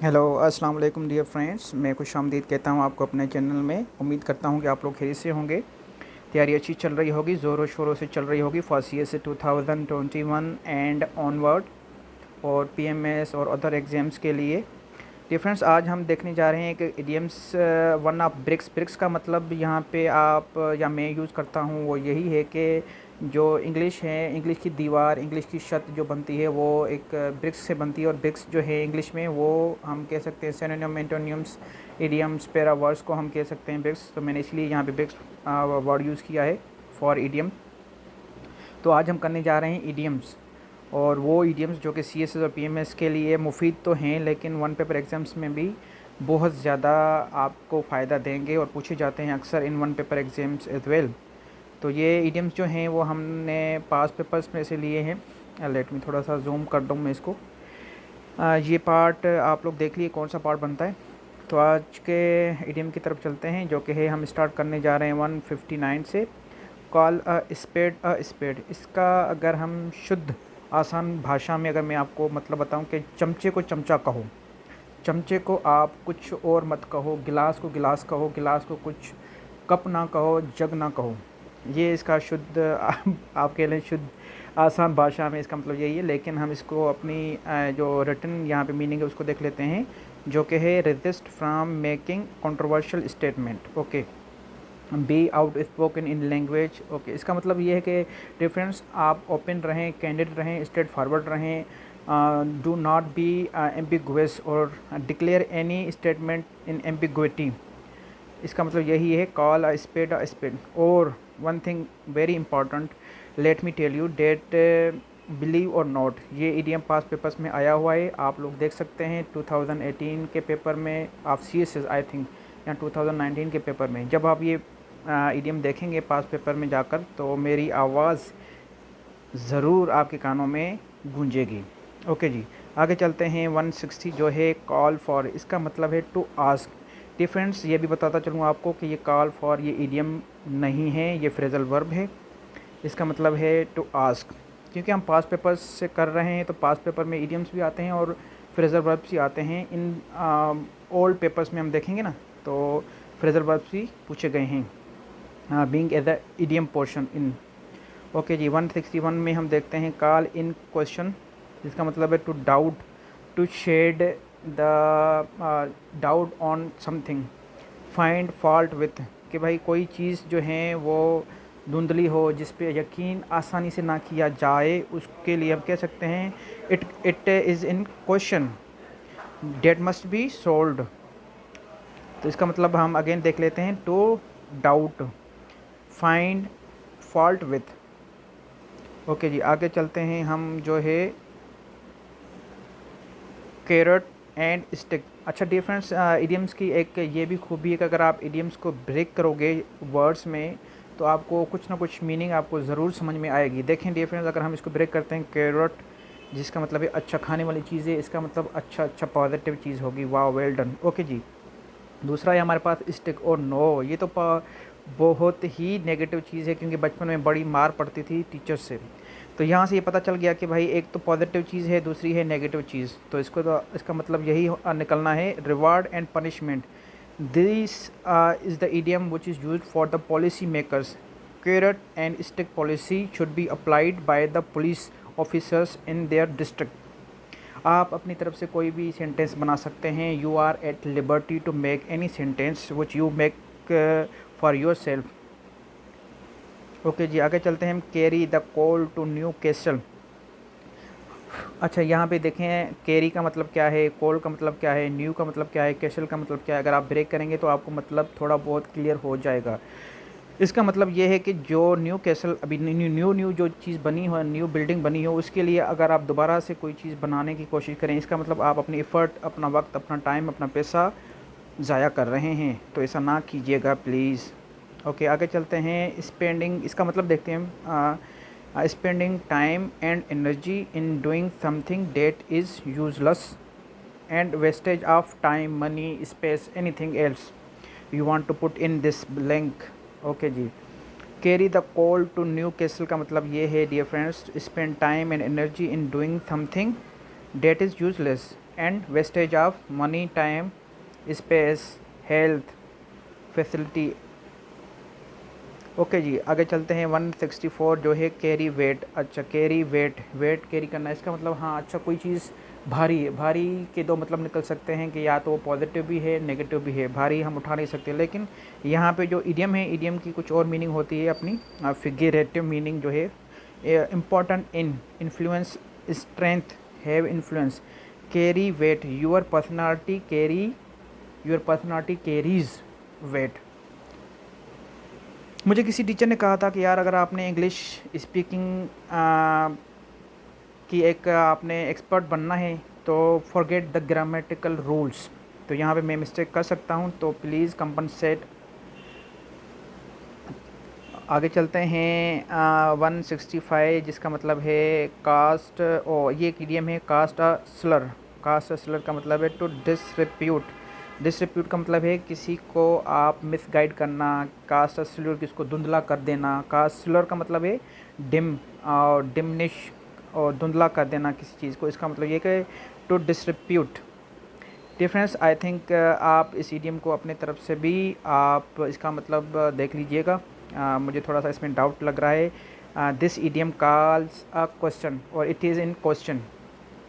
Hello अस्सलाम वालेकुम dear friends, मैं खुशामदीद कहता हूँ आपको अपने चैनल में। उम्मीद करता हूँ कि आप लोग खैरियत से होंगे। तैयारी अच्छी चल रही होगी, ज़ोरों शोरों से चल रही होगी फर्स्ट ईयर से 2021 एंड ऑनवर्ड, और पीएमएस और अदर एग्ज़ाम्स के लिए। डियर फ्रेंड्स, आज हम देखने जा रहे हैं कि idioms one of bricks. Bricks का मतलब यहाँ पे आप या मैं यूज़ करता हूँ वो यही है कि जो इंग्लिश है, इंग्लिश की दीवार, इंग्लिश की छत जो बनती है वो एक ब्रिक्स से बनती है। और ब्रिक्स जो है इंग्लिश में वो हम कह सकते हैं सिनोनिम, एंटोनियम्स, इडियम्स, पैरावर्ड्स को हम कह सकते हैं ब्रिक्स। तो मैंने इसलिए यहाँ पे ब्रिक्स वर्ड यूज़ किया है फॉर इडियम। तो आज हम करने जा रहे हैं इडियम्स, और वो इडियम्स जो कि सीएसएस और पीएमएस के लिए मुफीद तो हैं, लेकिन वन पेपर एग्ज़ाम्स में भी बहुत ज़्यादा आपको फ़ायदा देंगे और पूछे जाते हैं अक्सर इन one paper exams as well. तो ये इडियम्स जो हैं वो हमने पास पेपर्स में से लिए हैं। लेट मी थोड़ा सा जूम कर दूँ मैं इसको। ये पार्ट आप लोग देख लिए कौन सा पार्ट बनता है। तो आज के इडियम की तरफ चलते हैं, जो कि है हम स्टार्ट करने जा रहे हैं 159 से। Call a spade a spade, इसका अगर हम शुद्ध आसान भाषा में अगर मैं आपको मतलब बताऊं कि चमचे को चमचा कहो, चमचे को आप कुछ और मत कहो, गिलास को गिलास कहो, गिलास को कुछ कप ना कहो, जग ना कहो। ये इसका शुद्ध आपके लिए शुद्ध आसान भाषा में इसका मतलब यही है। लेकिन हम इसको अपनी जो रिटन यहाँ पे मीनिंग है उसको देख लेते हैं, जो कि है resist from making controversial statement. Okay, be out spoken in language. Okay, इसका मतलब ये है कि डिफरेंस आप ओपन रहें, कैंडिड रहें, स्ट्रेट फॉरवर्ड रहें, डू नॉट बी एम्बिगुअस और declare any statement in ambiguity. इसका मतलब यही है, कॉल अ स्पेड। और one thing very important, let me tell you that believe or not, ये इडियम पास पेपर्स में आया हुआ है। आप लोग देख सकते हैं 2018 के पेपर में आप सीएसएस आई थिंक, या 2019 के पेपर में जब आप ये इडियम देखेंगे पास पेपर में जाकर, तो मेरी आवाज़ ज़रूर आपके कानों में गूंजेगी। ओके जी, आगे चलते हैं 160 जो है कॉल फॉर। इसका मतलब है टू आस्क। डिफरेंस ये भी बताता चलूँ आपको कि ये कॉल फॉर ये इडियम नहीं है, ये फ्रेजल वर्ब है। इसका मतलब है टू आस्क, क्योंकि हम पास पेपर्स से कर रहे हैं तो पास पेपर में इडियम्स भी आते हैं और फ्रेजल वर्ब्स भी आते हैं। इन ओल्ड पेपर्स में हम देखेंगे ना, तो फ्रेजल वर्ब्स भी पूछे गए हैं being as the idiom portion in. Okay जी, 161 में हम देखते हैं कॉल इन क्वेश्चन, जिसका मतलब है to doubt, to shed the doubt on something, find fault with, कि भाई कोई चीज़ जो है वो धुंधली हो, जिस पे यकीन आसानी से ना किया जाए, उसके लिए हम कह सकते हैं it is in question that must be solved. तो इसका मतलब हम अगेन देख लेते हैं, to doubt, find fault with. Okay जी, आगे चलते हैं हम जो है कैरेट एंड स्टिक। अच्छा डिफरेंस, इडियम्स की एक ये भी खूबी है कि अगर आप इडियम्स को ब्रेक करोगे वर्ड्स में, तो आपको कुछ ना कुछ मीनिंग आपको ज़रूर समझ में आएगी। देखें डिफरेंस, अगर हम इसको ब्रेक करते हैं, कैरेट जिसका मतलब है अच्छा खाने वाली चीज़ है, इसका मतलब अच्छा पॉजिटिव चीज़ होगी, वाह वेल डन। ओके जी, दूसरा है हमारे पास स्टिक और नो। ये तो बहुत ही नेगेटिव चीज़ है, क्योंकि बचपन में बड़ी मार पड़ती थी टीचर से। तो यहाँ से ये पता चल गया कि भाई एक तो पॉजिटिव चीज़ है, दूसरी है नेगेटिव चीज़। तो इसका मतलब यही निकलना है, reward and punishment. This is the idiom which is used for the policy makers. Carat and stick policy should be applied by the police officers in their district. आप अपनी तरफ से कोई भी सेंटेंस बना सकते हैं। You are at liberty to make any sentence which you make for yourself. Okay जी, आगे चलते हैं हम, carry the coal to Newcastle. अच्छा, यहाँ पे देखें कैरी का मतलब क्या है, कोल का मतलब क्या है, न्यू का मतलब क्या है, कैसल का मतलब क्या है। अगर आप ब्रेक करेंगे तो आपको मतलब थोड़ा बहुत क्लियर हो जाएगा। इसका मतलब ये है कि जो न्यू कैसल अभी न्यू जो चीज़ बनी हो, न्यू बिल्डिंग बनी हो, उसके लिए अगर आप दोबारा से कोई चीज़ बनाने की कोशिश करें, इसका मतलब आप अपनी एफ़र्ट, अपना वक्त, अपना टाइम, अपना पैसा ज़ाया कर रहे हैं। तो ऐसा ना कीजिएगा प्लीज़। ओके, आगे चलते हैं, स्पेंडिंग। इसका मतलब देखते हैं, spending time and energy in doing something that is useless and wastage of time, money, space, anything else you want to put in this blank. Okay जी, carry the coal to Newcastle का मतलब ये है dear friends, spend time and energy in doing something that is useless and wastage of money, time, space, health, facility. Okay जी, आगे चलते हैं 164 जो है कैरी वेट। अच्छा, कैरी वेट, वेट कैरी करना, इसका मतलब हाँ अच्छा कोई चीज़ भारी है। भारी के दो मतलब निकल सकते हैं कि या तो वो पॉजिटिव भी है नेगेटिव भी है। भारी हम उठा नहीं सकते, लेकिन यहाँ पे जो इडियम है, इडियम की कुछ और मीनिंग होती है अपनी फिगरेटिव मीनिंग जो है। Important in, influence, strength, have influence, carry weight, your personality carry, your personality carries weight. मुझे किसी टीचर ने कहा था कि यार अगर आपने इंग्लिश स्पीकिंग की एक आपने एक्सपर्ट बनना है तो फॉरगेट द ग्रामेटिकल रूल्स। तो यहाँ पे मैं मिस्टेक कर सकता हूँ, तो प्लीज़ कंपनसेट। आगे चलते हैं 165 जिसका मतलब है कास्ट, ओ ये एक इडियम है, cast a slur. Cast a slur का मतलब है टू डिसरिप्यूट। डिसरिप्यूट का मतलब है किसी को आप मिसगाइड करना। कास्ट अ स्लर किसको धुंधला कर देना। कास्ट स्लर का मतलब है डिम और डिमनिश और धुंधला कर देना किसी चीज़ को। इसका मतलब ये कि to disrepute. Difference I think आप इस इडियम को अपने तरफ से भी आप इसका मतलब देख लीजिएगा। मुझे थोड़ा सा इसमें डाउट लग रहा है। This idiom calls a question और it is in question.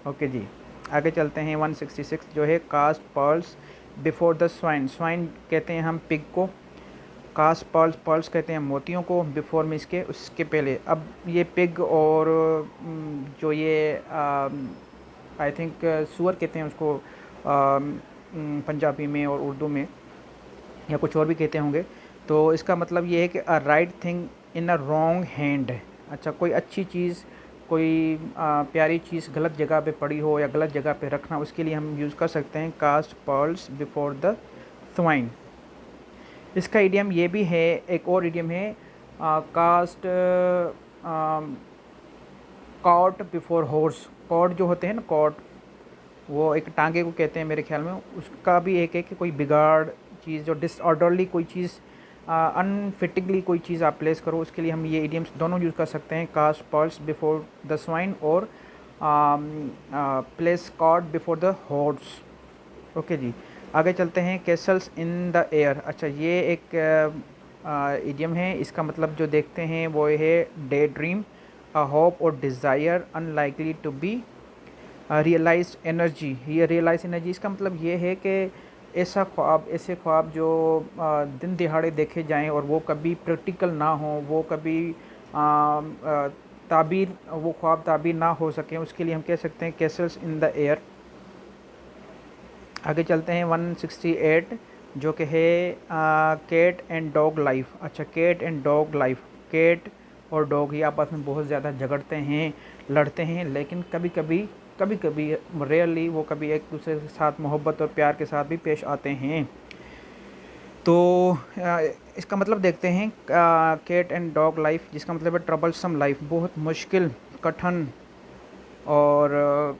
Okay जी, आगे चलते हैं 166 जो है cast pearls before the swine. Swine कहते हैं हम पिग को, कास्ट पर्ल्स, पर्ल्स कहते हैं मोतियों को, बिफोर में इसके उसके पहले। अब ये पिग और जो ये आई थिंक सुअर कहते हैं उसको पंजाबी में और उर्दू में, या कुछ और भी कहते होंगे। तो इसका मतलब ये है कि a right thing in a wrong hand. अच्छा, कोई अच्छी चीज़, कोई प्यारी चीज़ गलत जगह पे पड़ी हो या गलत जगह पे रखना, उसके लिए हम यूज़ कर सकते हैं cast pearls before the swine. इसका इडियम ये भी है, एक और इडियम है cast cart before horse. Cart जो होते हैं ना, कॉट वो एक टांगे को कहते हैं मेरे ख्याल में। उसका भी एक है कि कोई बिगाड़ चीज़, जो डिसऑर्डरली कोई चीज़, अनफिटिंगली कोई चीज़ आप प्लेस करो, उसके लिए हम ये इडियम्स दोनों यूज़ कर सकते हैं, cast pearls before the swine और place cart before the horse. Okay जी, आगे चलते हैं कैसल्स इन द एयर। अच्छा, ये एक इडियम है, इसका मतलब जो देखते हैं वो है डे ड्रीम, अ होप और desire unlikely to be realized energy. ये रियलाइज एनर्जी, इसका मतलब ये है कि ऐसा ख्वाब, ऐसे ख्वाब जो दिन दिहाड़े देखे जाएं और वो कभी प्रैक्टिकल ना हो, वो कभी ताबीर, वो ख्वाब ताबीर ना हो सकें, उसके लिए हम कह सकते हैं कैसल्स इन द एयर। आगे चलते हैं 168 जो कि है कैट एंड डॉग लाइफ। अच्छा, cat and dog life, cat और डॉग ये आपस में बहुत ज़्यादा झगड़ते हैं, लड़ते हैं, लेकिन कभी कभी रेयरली वो कभी एक दूसरे के साथ मोहब्बत और प्यार के साथ भी पेश आते हैं। तो इसका मतलब देखते हैं कैट एंड डॉग लाइफ, जिसका मतलब है ट्रबलसम लाइफ, बहुत मुश्किल, कठिन और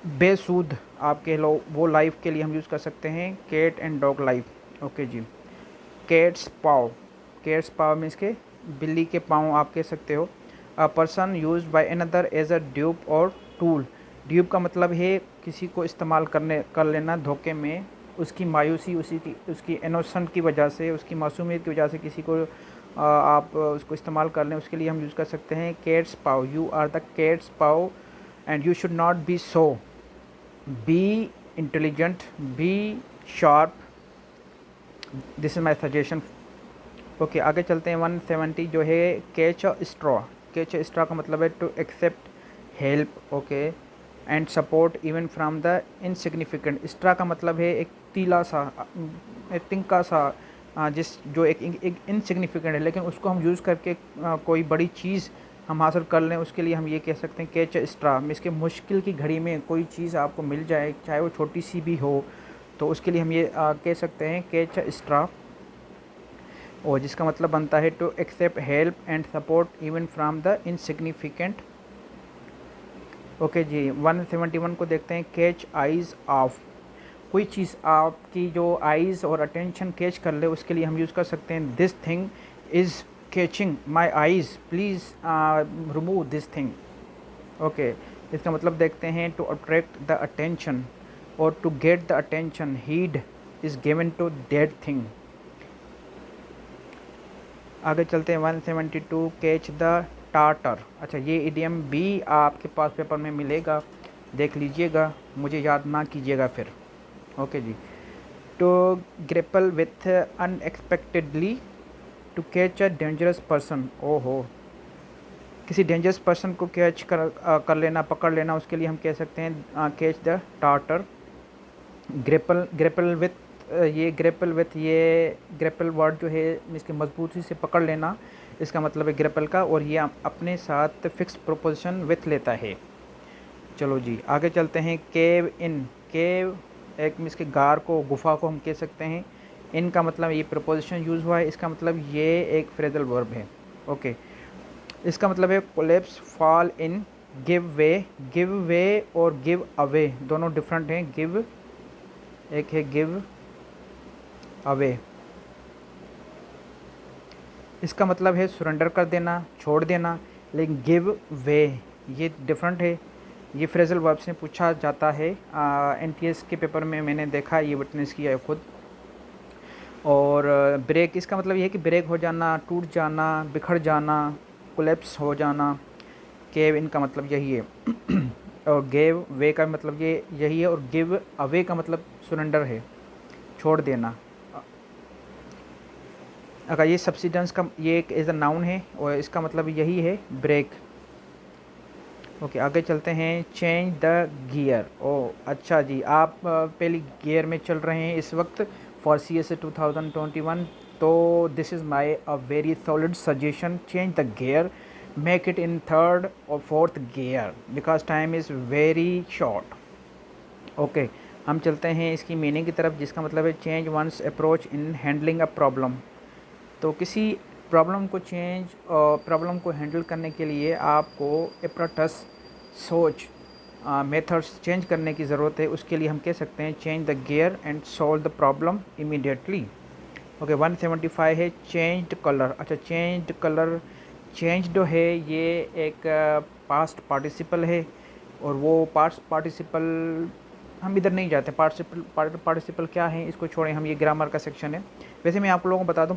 बेसूद आप कह लो, वो लाइफ के लिए हम यूज़ कर सकते हैं cat and dog life. Okay जी, cat's paw, cat's paw means के बिल्ली के पाँव आप कह सकते हो। A person use by another as a dupe or tool. Dupe का मतलब है किसी को इस्तेमाल कर लेना धोखे में, उसकी मायूसी, उसकी इनोसेंट की वजह से, उसकी मासूमियत की वजह से किसी को आप उसको इस्तेमाल कर लें, उसके लिए हम यूज़ कर सकते हैं cat's paw. You are the cat's paw and you should not be so, be intelligent, be sharp, this is my suggestion. Okay, आगे चलते हैं 170 जो है catch a straw. Catch a straw का मतलब है to accept help, okay, and support even from the insignificant. Straw का मतलब है एक तीला सा, एक तिनका सा, जिस जो एक इनसिग्निफिकेंट है, लेकिन उसको हम यूज़ करके कोई बड़ी चीज़ हम हासिल कर लें, उसके लिए हम ये कह सकते हैं कैच अ स्ट्रा। इसके मुश्किल की घड़ी में कोई चीज़ आपको मिल जाए, चाहे वो छोटी सी भी हो, तो उसके लिए हम ये कह सकते हैं कैच अ स्ट्रा, और जिसका मतलब बनता है to accept help and support even from the insignificant. Okay जी, 171 को देखते हैं कैच आइज़ ऑफ। कोई चीज़ आपकी जो आइज़ और अटेंशन कैच कर ले, उसके लिए हम यूज़ कर सकते हैं this thing is catching my eyes, please remove this thing. Okay, इसका मतलब देखते हैं, टू अट्रैक्ट द अटेंशन और to get the attention, heed is given to that thing. आगे चलते हैं 172, कैच द टाटर। अच्छा, ये इडियम भी आपके पास पेपर में मिलेगा, देख लीजिएगा, मुझे याद ना कीजिएगा फिर। ओके जी। To grapple with unexpectedly, to catch a dangerous person. ओहो, किसी डेंजरस पर्सन को कैच कर लेना, पकड़ लेना, उसके लिए हम कह सकते हैं catch the tartar. Grapple, grapple with, ये ग्रेपल वर्ड जो है इसकी मजबूती से पकड़ लेना, इसका मतलब है ग्रेपल का, और ये अपने साथ फिक्स प्रोपोजिशन विथ लेता है। चलो जी, आगे चलते हैं। केव इन, केव एक मीन्स के गार को, गुफा को हम कह सकते हैं। इन का मतलब ये प्रपोजिशन यूज़ हुआ है, इसका मतलब ये एक फ्रेजल वर्ब है। ओके, इसका मतलब है collapse, fall in, give way. Give way और गिव अवे दोनों डिफरेंट हैं। गिव एक है, गिव अवे इसका मतलब है सरेंडर कर देना, छोड़ देना, लेकिन गिव वे ये डिफरेंट है। ये फ्रेजल वर्ब से पूछा जाता है, एनटीएस के पेपर में मैंने देखा, ये विटनेस किया है खुद। और ब्रेक, इसका मतलब ये है कि ब्रेक हो जाना, टूट जाना, बिखर जाना, कोलेप्स हो जाना। केव इनका मतलब यही है। और गेव वे का मतलब ये यही है, और गिव अवे का मतलब सरेंडर है, छोड़ देना। अगर ये सब्सिडेंस का ये एक एज अ नाउन है, और इसका मतलब यही है, ब्रेक। ओके, आगे चलते हैं। Change the gear. ओ अच्छा जी, आप पहले गियर में चल रहे हैं इस वक्त फॉर सी एस 2021, तो this is my a very solid suggestion, change the gear, make it in third और fourth gear, because time is very short. Okay, हम चलते हैं इसकी मीनिंग की तरफ, जिसका मतलब है change one's approach in handling a problem. तो किसी प्रॉब्लम को हैंडल करने के लिए आपको अप्रोच, सोच, मेथड्स चेंज करने की ज़रूरत है। उसके लिए हम कह सकते हैं change the gear and solve the problem immediately. Okay, 175 है, चेंज्ड कलर। अच्छा, चेंज्ड कलर, चेंज जो है ये एक पास्ट पार्टिसिपल है, और वो पास्ट पार्टिसिपल हम इधर नहीं जाते। पार्टिसिपल क्या है इसको छोड़ें, हम ये ग्रामर का सेक्शन है। वैसे मैं आप लोगों को बता दूं,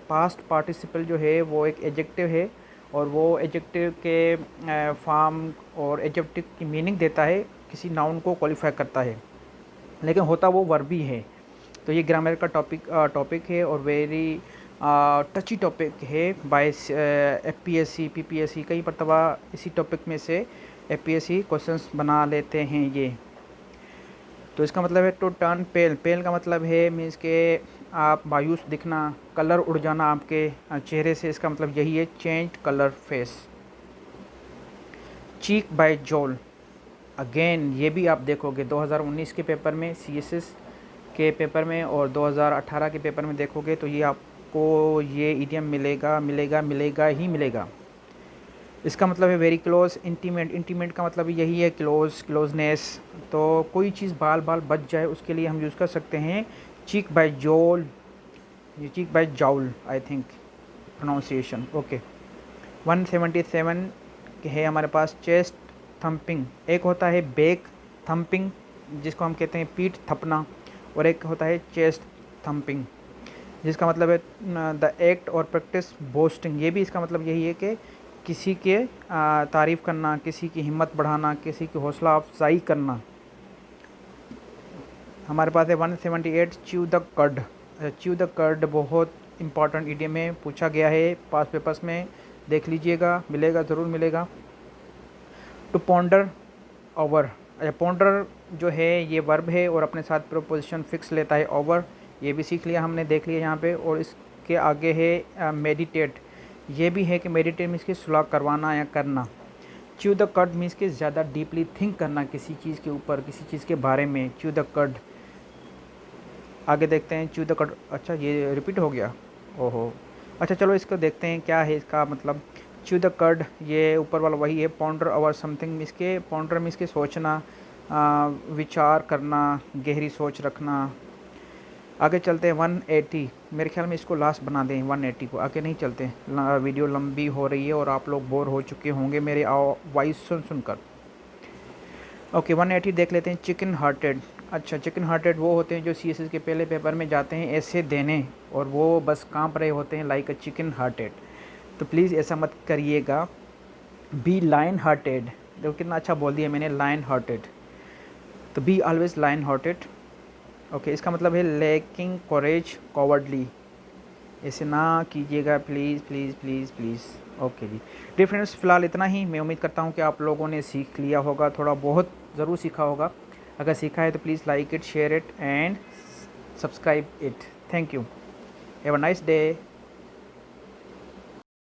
पास्ट पार्टिसिपल जो है वो एक एडजेक्टिव है, और वो एडजेक्टिव के फॉर्म और एडजेक्टिव की मीनिंग देता है, किसी नाउन को क्वालिफाई करता है, लेकिन होता वो वर्ब ही है। तो ये ग्रामर का टॉपिक है, और वेरी टची टॉपिक है बाय एफपीएससी, पीपीएससी, कई मरतबा इसी टॉपिक में से एफपीएससी क्वेश्चंस बना लेते हैं ये। तो इसका मतलब है टू टर्न पेल। पेल का मतलब है मीन्स के आप मायूस दिखना, कलर उड़ जाना आपके चेहरे से, इसका मतलब यही है, change colour face. Cheek by जोल, अगेन ये भी आप देखोगे 2019 के पेपर में, सीएसएस के पेपर में, और 2018 के पेपर में देखोगे तो ये आपको ये इडियम मिलेगा मिलेगा मिलेगा ही मिलेगा। इसका मतलब है वेरी क्लोज, इंटीमेट। इंटीमेट का मतलब यही है, क्लोज, क्लोजनेस। तो कोई चीज़ बाल बाल बच जाए उसके लिए हम यूज़ कर सकते हैं चीक बाय जोल, ये cheek by jowl I think pronunciation. Okay, 177 है हमारे पास, चेस्ट थम्पिंग। एक होता है बैक थम्पिंग, जिसको हम कहते हैं पीठ थपना, और एक होता है चेस्ट थम्पिंग, जिसका मतलब है द एक्ट और प्रैक्टिस बोस्टिंग। ये भी इसका मतलब यही है कि किसी के तारीफ़ करना, किसी की हिम्मत बढ़ाना, किसी की हौसला अफजाई करना। हमारे पास है 178, chew the cud. Chew the cud बहुत इंपॉर्टेंट इडियम में पूछा गया है पास पेपर्स में, देख लीजिएगा, मिलेगा, ज़रूर मिलेगा। To ponder over. अच्छा, पॉन्डर जो है ये वर्ब है, और अपने साथ प्रोपोजिशन फिक्स लेता है ओवर, ये भी सीख लिया हमने, देख लिया यहाँ पे। और इसके आगे है मेडिटेट। ये भी है कि मेडिटेट मीन्स कि सुलह करवाना या करना। च्यू द कर्ड मीन्स कि ज़्यादा डीपली थिंक करना किसी चीज़ के ऊपर, किसी चीज़ के बारे में, च्यू द कर्ड। आगे देखते हैं च्यू द कर्ड। अच्छा, ये रिपीट हो गया, ओहो। अच्छा चलो इसको देखते हैं क्या है इसका मतलब। च्यू द कर्ड, ये ऊपर वाला वही है, पॉन्डर ओवर समथिंग मीन्स के, पॉन्डर मीन्स के सोचना, विचार करना, गहरी सोच रखना। आगे चलते हैं 180, मेरे ख्याल में इसको लास्ट बना दें 180 को, आगे नहीं चलते, वीडियो लंबी हो रही है और आप लोग बोर हो चुके होंगे मेरे वॉइस सुनकर। ओके 180 देख लेते हैं। चिकन हार्टेड, अच्छा चिकन हार्टेड वो होते हैं जो सीएसएस के पहले पेपर में जाते हैं ऐसे देने और वो बस कांप रहे होते हैं लाइक अ चिकन हार्टेड। तो प्लीज़ ऐसा मत करिएगा। बी लाइन हार्टेड, देखो कितना अच्छा बोल दिया मैंने, लाइन हार्टेड। तो be always lion hearted. Okay, इसका मतलब है लैकिंग करेज, कॉवर्डली। ऐसे ना कीजिएगा please please please please. Okay जी फ्रेंड्स, फ़िलहाल इतना ही। मैं उम्मीद करता हूँ कि आप लोगों ने सीख लिया होगा, थोड़ा बहुत ज़रूर सीखा होगा। अगर सीखा है तो please like it, share it and subscribe it. Thank you. Have a nice day.